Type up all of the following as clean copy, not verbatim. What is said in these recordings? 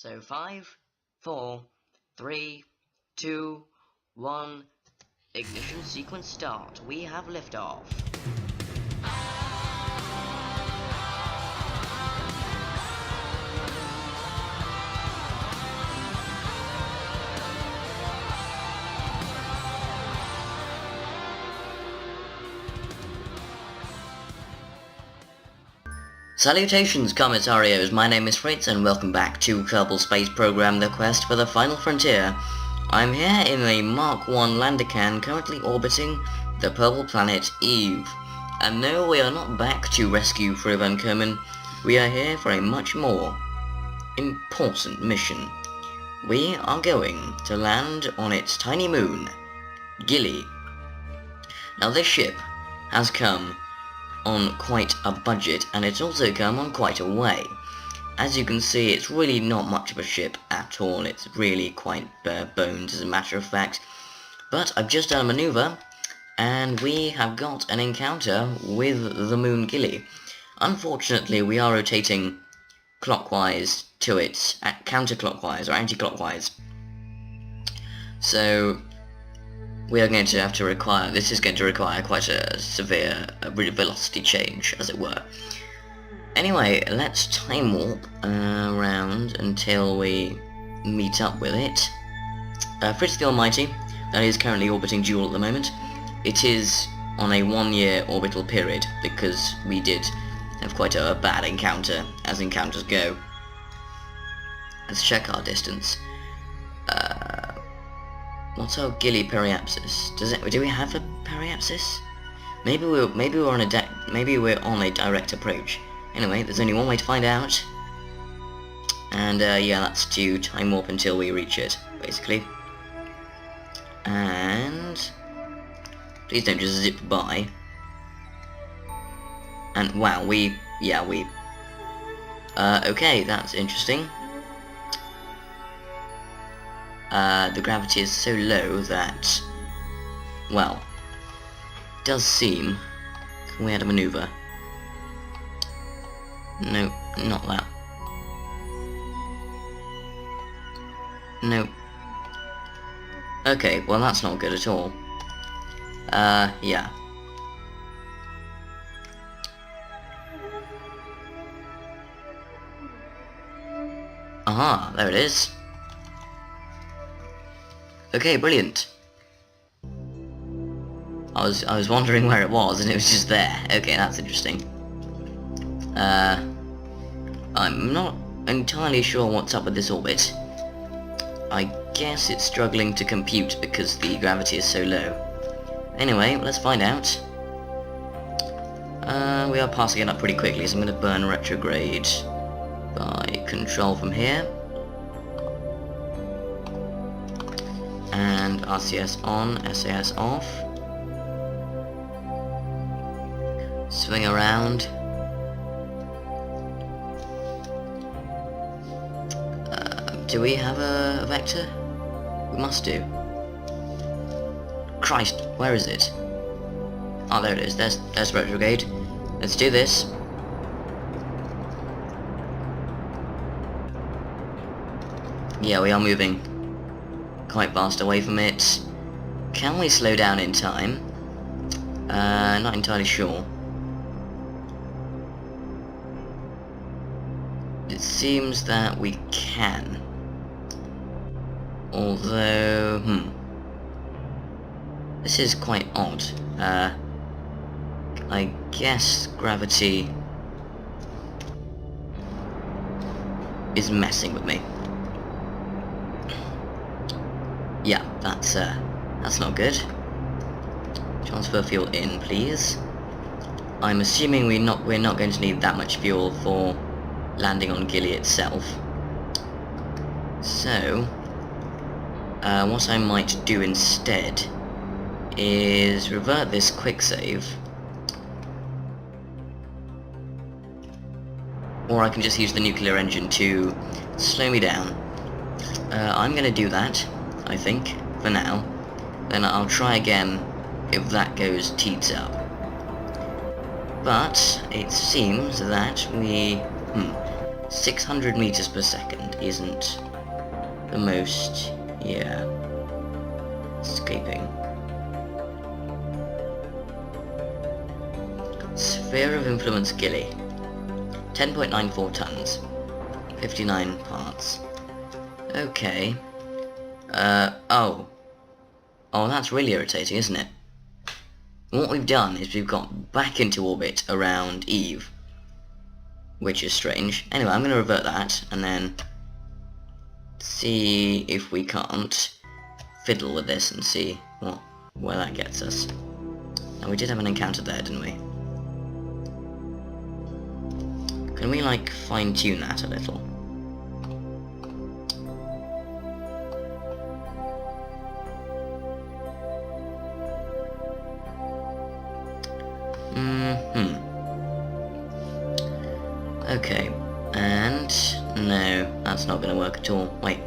So 5, 4, 3, 2, 1, ignition sequence start. We have liftoff. Salutations, Commissarios, my name is Fritz and welcome back to Kerbal Space Program, the quest for the final frontier. I'm here in a Mark 1 Landercan currently orbiting the purple planet Eve. And no, we are not back to rescue Van Kerman. We are here for a much more important mission. We are going to land on its tiny moon, Gilly. Now this ship has come on quite a budget, and it's also come on quite a way. As you can see, it's really not much of a ship at all. It's really quite bare bones, as a matter of fact. But I've just done a maneuver, and we have got an encounter with the moon Gilly. Unfortunately, we are rotating clockwise to it, counterclockwise or anti-clockwise. So we are going to have to require, this is going to require quite a severe velocity change, as it were. Anyway, let's time warp around until we meet up with it. Fritz the Almighty, that is currently orbiting Jool at the moment. It is on a 1-year orbital period, because we did have quite a bad encounter, as encounters go. Let's check our distance. What's our Gilly periapsis? Do we have a periapsis? Maybe we're on a direct approach. Anyway, there's only one way to find out. And yeah, that's to time warp until we reach it, basically. And please don't just zip by. And wow, okay, that's interesting. The gravity is so low that, well, it does seem... Can we add a maneuver? No, not that. No. Okay, well that's not good at all. Yeah. Aha, there it is. Okay, brilliant. I was wondering where it was, and it was just there. Okay, that's interesting. I'm not entirely sure what's up with this orbit. I guess it's struggling to compute because the gravity is so low. Anyway, let's find out. We are passing it up pretty quickly, so I'm going to burn retrograde by control from here. And RCS on, SAS off. Swing around. Do we have a vector? We must do. Christ, where is it? Oh, there it is. There's retrograde. Let's do this. Yeah, we are moving quite fast away from it. Can we slow down in time? Not entirely sure. It seems that we can. Although, this is quite odd. I guess gravity is messing with me. Yeah, that's not good. Transfer fuel in, please. I'm assuming we're not going to need that much fuel for landing on Gilly itself. So, what I might do instead is revert this quick save, or I can just use the nuclear engine to slow me down. I'm going to do that, I think, for now. Then I'll try again if that goes teats up. But it seems that we 600 meters per second isn't the most, yeah, escaping. Sphere of Influence Gilly. 10.94 tons. 59 parts. Okay. Oh. Oh, that's really irritating, isn't it? What we've done is we've got back into orbit around Eve, which is strange. Anyway, I'm going to revert that, and then see if we can't fiddle with this and see where that gets us. Now, we did have an encounter there, didn't we? Can we, like, fine-tune that a little? Okay, and no, that's not going to work at all. Wait.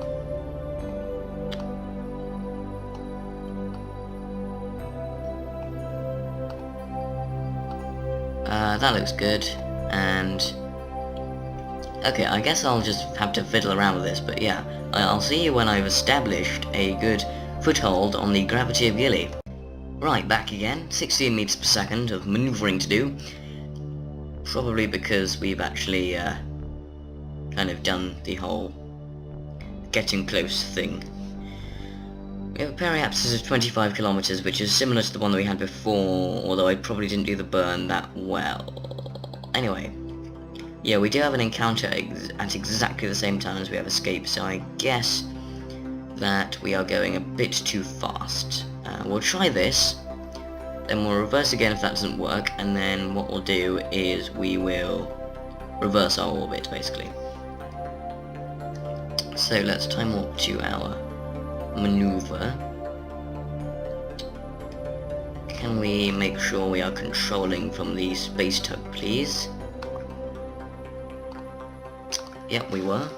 That looks good, and okay, I guess I'll just have to fiddle around with this, but yeah, I'll see you when I've established a good foothold on the gravity of Gilly. Right, back again, 16 meters per second of manoeuvring to do. Probably because we've actually kind of done the whole getting close thing. We have a periapsis of 25 kilometers, which is similar to the one that we had before, although I probably didn't do the burn that well. Anyway, yeah, we do have an encounter at exactly the same time as we have escape, so I guess that we are going a bit too fast. We'll try this, then we'll reverse again if that doesn't work, and then what we'll do is we will reverse our orbit, basically. So let's time warp to our maneuver. Can we make sure we are controlling from the space tug, please? Yep, we were.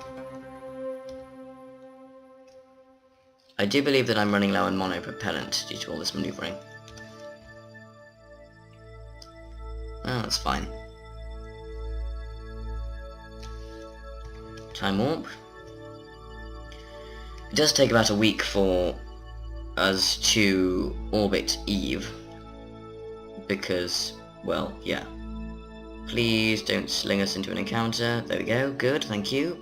I do believe that I'm running low on monopropellant due to all this maneuvering. Oh, that's fine. Time warp. It does take about a week for us to orbit Eve, because, well, yeah. Please don't sling us into an encounter. There we go. Good, thank you.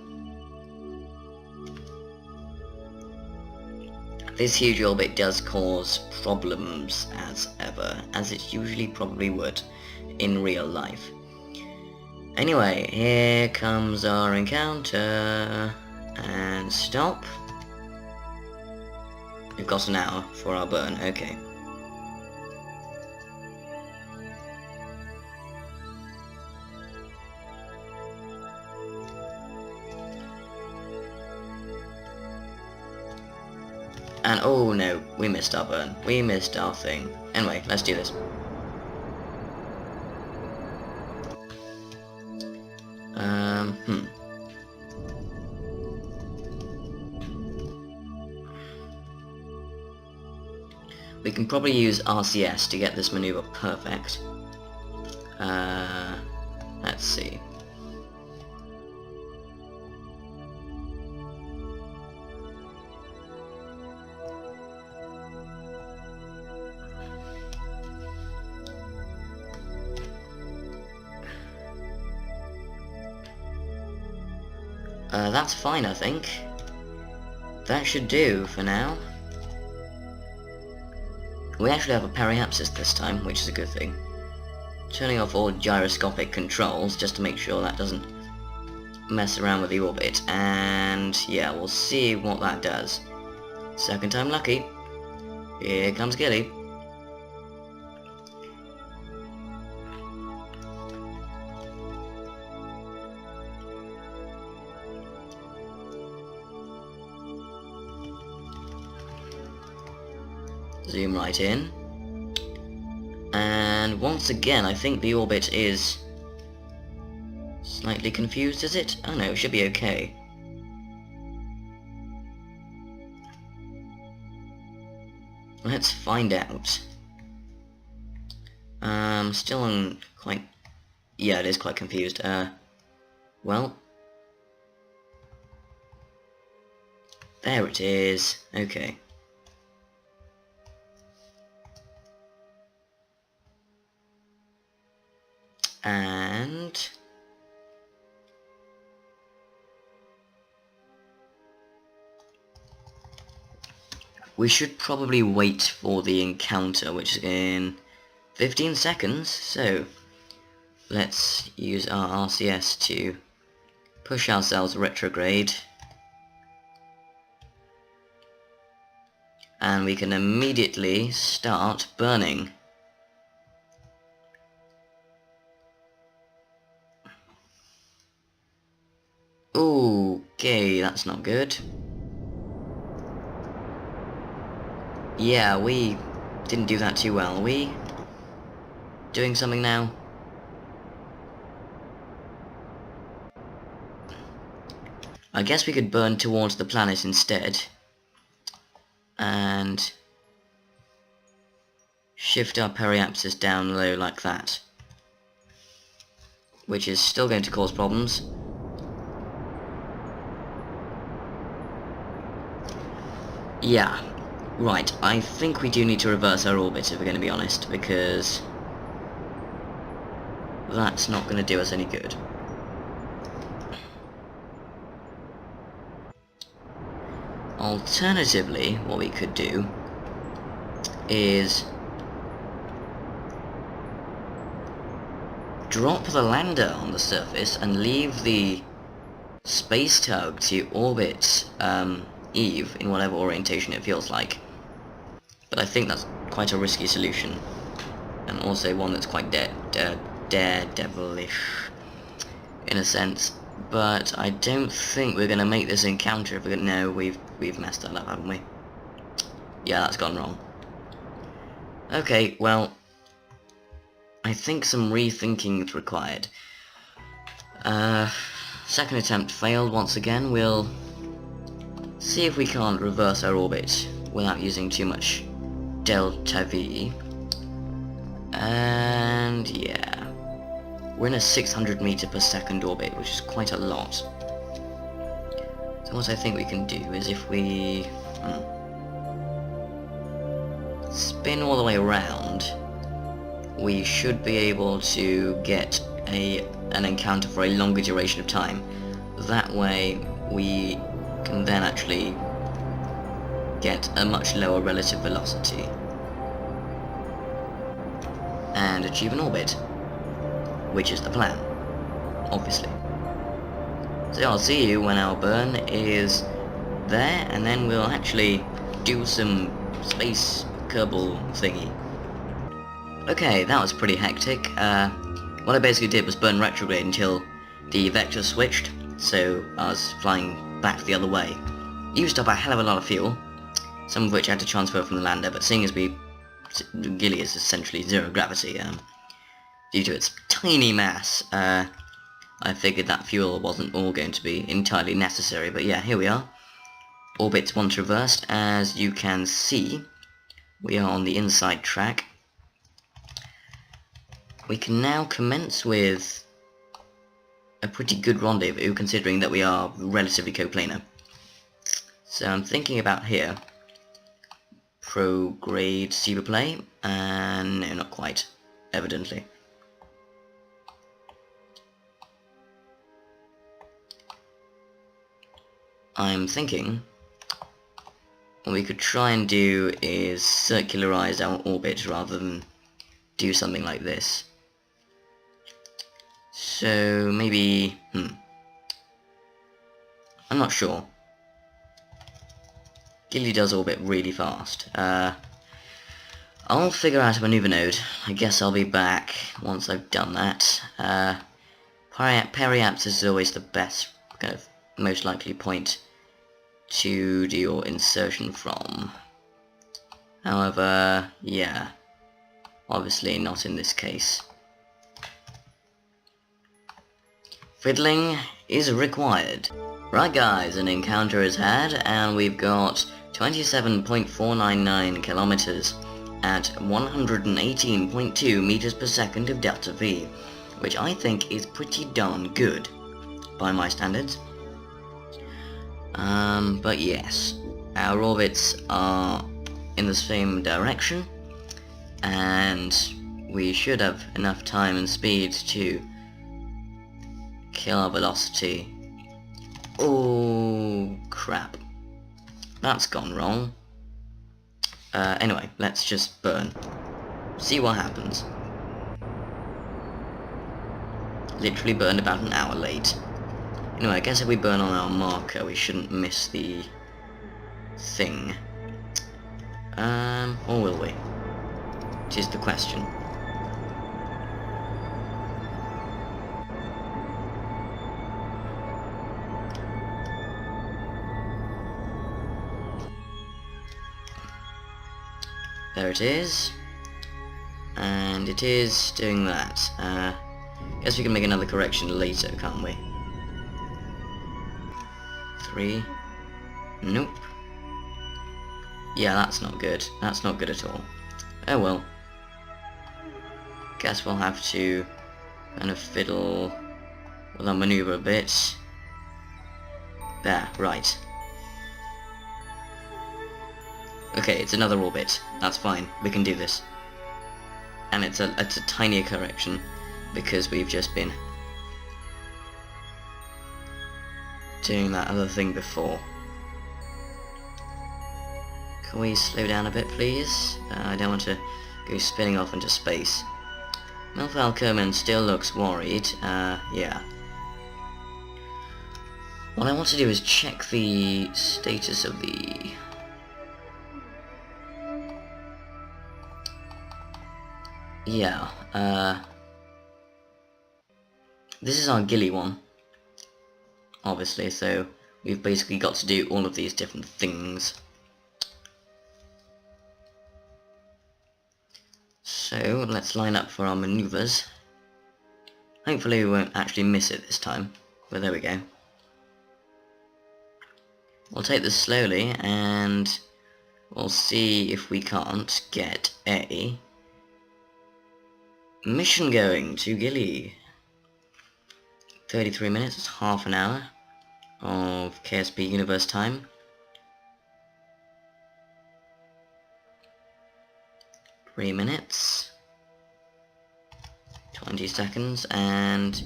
This huge orbit does cause problems as ever, as it usually probably would in real life. Anyway, here comes our encounter, and stop. We've got an hour for our burn, okay. And oh no, we missed our burn. We missed our thing. Anyway, let's do this. We can probably use RCS to get this maneuver perfect. Let's see. That's fine, I think. That should do for now. We actually have a periapsis this time, which is a good thing. Turning off all gyroscopic controls, just to make sure that doesn't mess around with the orbit, and yeah, we'll see what that does. Second time lucky. Here comes Gilly. Zoom right in. And once again, I think the orbit is slightly confused, is it? Oh no, it should be okay. Let's find out. Still on quite... yeah, it is quite confused. Well, There it is. Okay. And we should probably wait for the encounter, which is in 15 seconds, so let's use our RCS to push ourselves retrograde, and we can immediately start burning. Okay, that's not good. Yeah, we didn't do that too well. Are we doing something now? I guess we could burn towards the planet instead and shift our periapsis down low like that, which is still going to cause problems. Yeah, right, I think we do need to reverse our orbit if we're going to be honest, because that's not going to do us any good. Alternatively, what we could do is drop the lander on the surface and leave the space tug to orbit Eve in whatever orientation it feels like. But I think that's quite a risky solution, and also one that's quite daredevilish in a sense. But I don't think we're gonna make this encounter if we're gonna... No, we've messed that up, haven't we? Yeah, that's gone wrong. Okay, well, I think some rethinking is required. Second attempt failed once again. We'll see if we can't reverse our orbit without using too much delta V. And yeah, we're in a 600 meter per second orbit, which is quite a lot. So what I think we can do is if we spin all the way around, we should be able to get an encounter for a longer duration of time. That way we can then actually get a much lower relative velocity and achieve an orbit, which is the plan, obviously. So I'll see you when our burn is there, and then we'll actually do some space Kerbal thingy. Okay, that was pretty hectic. What I basically did was burn retrograde until the vector switched, so I was flying back the other way. Used up a hell of a lot of fuel, some of which I had to transfer from the lander, but seeing as Gilly is essentially zero gravity, due to its tiny mass, I figured that fuel wasn't all going to be entirely necessary, but yeah, here we are. Orbit once reversed. As you can see, we are on the inside track. We can now commence with a pretty good rendezvous, considering that we are relatively coplanar. So I'm thinking about here, prograde superplay, and no, not quite, evidently. I'm thinking what we could try and do is circularize our orbit rather than do something like this. So maybe, I'm not sure. Gilly does orbit really fast. I'll figure out a maneuver node. I guess I'll be back once I've done that. Periapsis is always the best, kind of most likely point to do your insertion from. However, yeah, obviously not in this case. Fiddling is required. Right guys, an encounter is had, and we've got 27.499 kilometers at 118.2 meters per second of delta V, which I think is pretty darn good by my standards. But yes, our orbits are in the same direction, and we should have enough time and speed to kill our velocity. Oh, crap. That's gone wrong. Anyway, let's just burn. See what happens. Literally burned about an hour late. Anyway, I guess if we burn on our marker, we shouldn't miss the thing. Or will we? Which is the question. There it is. And it is doing that. Guess we can make another correction later, can't we? 3. Nope. Yeah, that's not good. That's not good at all. Oh well. Guess we'll have to kind of fiddle with our maneuver a bit. There, right. Okay, it's another orbit. That's fine. We can do this. And it's a tinier correction because we've just been doing that other thing before. Can we slow down a bit, please? I don't want to go spinning off into space. Melfalcoman still looks worried. Yeah. What I want to do is check the status of the... Yeah, this is our Gilly one, obviously, so we've basically got to do all of these different things. So, let's line up for our maneuvers. Hopefully we won't actually miss it this time, but there we go. We'll take this slowly, and we'll see if we can't get a mission going to Gilly. 33 minutes, half an hour of KSP universe time. Three minutes, 20 seconds, and...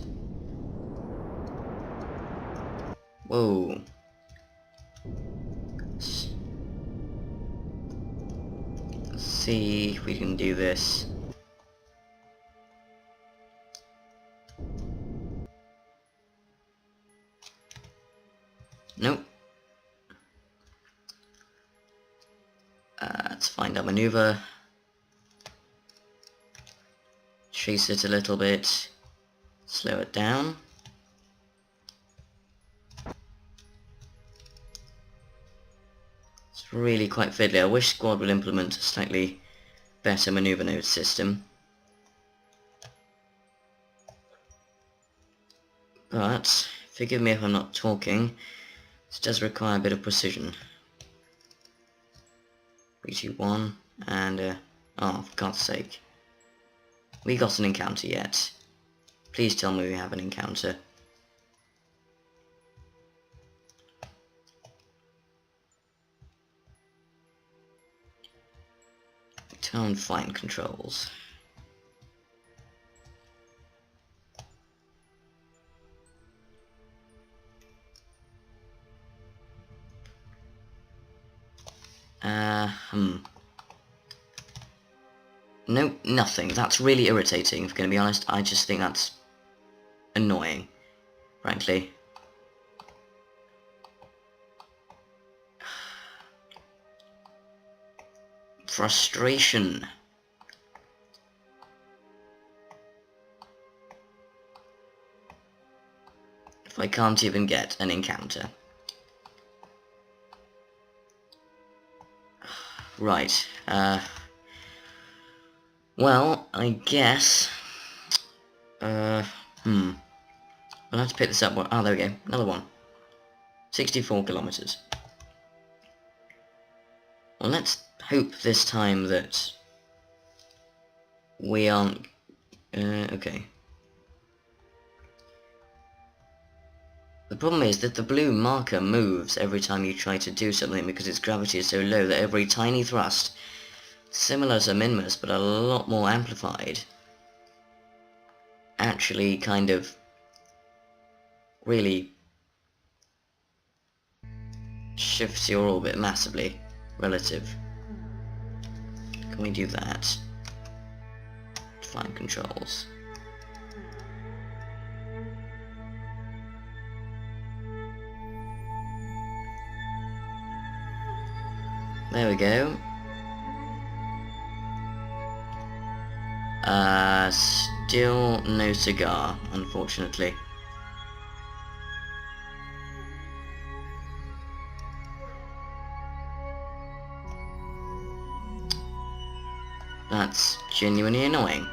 Whoa. Let's see if we can do this. Nope. Let's find our maneuver. Chase it a little bit. Slow it down. It's really quite fiddly. I wish Squad would implement a slightly better maneuver node system. But, forgive me if I'm not talking. This does require a bit of precision. 3, 2, 1, and oh, for God's sake. We got an encounter yet. Please tell me we have an encounter. Turn flight controls. Nope, nothing. That's really irritating, if I'm going to be honest. I just think that's annoying, frankly. Frustration. If I can't even get an encounter. Right, well, I guess, we'll have to pick this up. Oh, there we go, another one. 64 kilometers. Well, let's hope this time that we aren't, okay. The problem is that the blue marker moves every time you try to do something because its gravity is so low that every tiny thrust, similar to Minmus but a lot more amplified, actually kind of really shifts your orbit massively relative. Can we do that? Define controls. There we go. Still no cigar, unfortunately. That's genuinely annoying.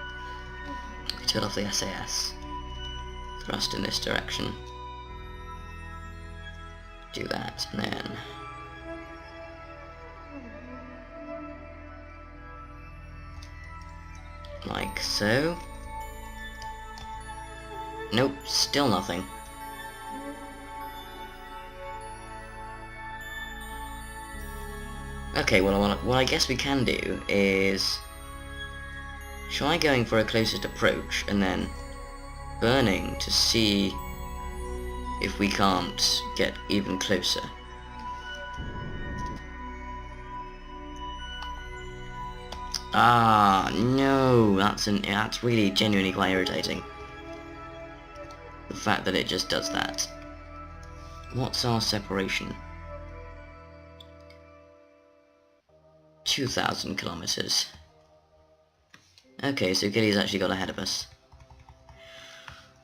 We turn off the SAS. Thrust in this direction. Do that, and then... like so. Nope, still nothing. Okay, well what I guess we can do is try going for a closest approach and then burning to see if we can't get even closer. Ah, no, that's really genuinely quite irritating. The fact that it just does that. What's our separation? 2,000 kilometers. Okay, so Gilly's actually got ahead of us.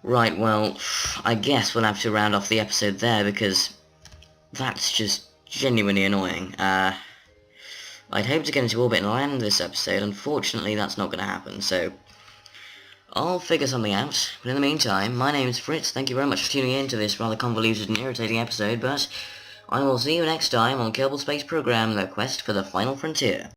Right, well, I guess we'll have to round off the episode there because that's just genuinely annoying. I'd hoped to get into orbit and land this episode. Unfortunately, that's not going to happen, so I'll figure something out. But in the meantime, my name's Fritz. Thank you very much for tuning in to this rather convoluted and irritating episode, but I will see you next time on Kerbal Space Program, the quest for the final frontier.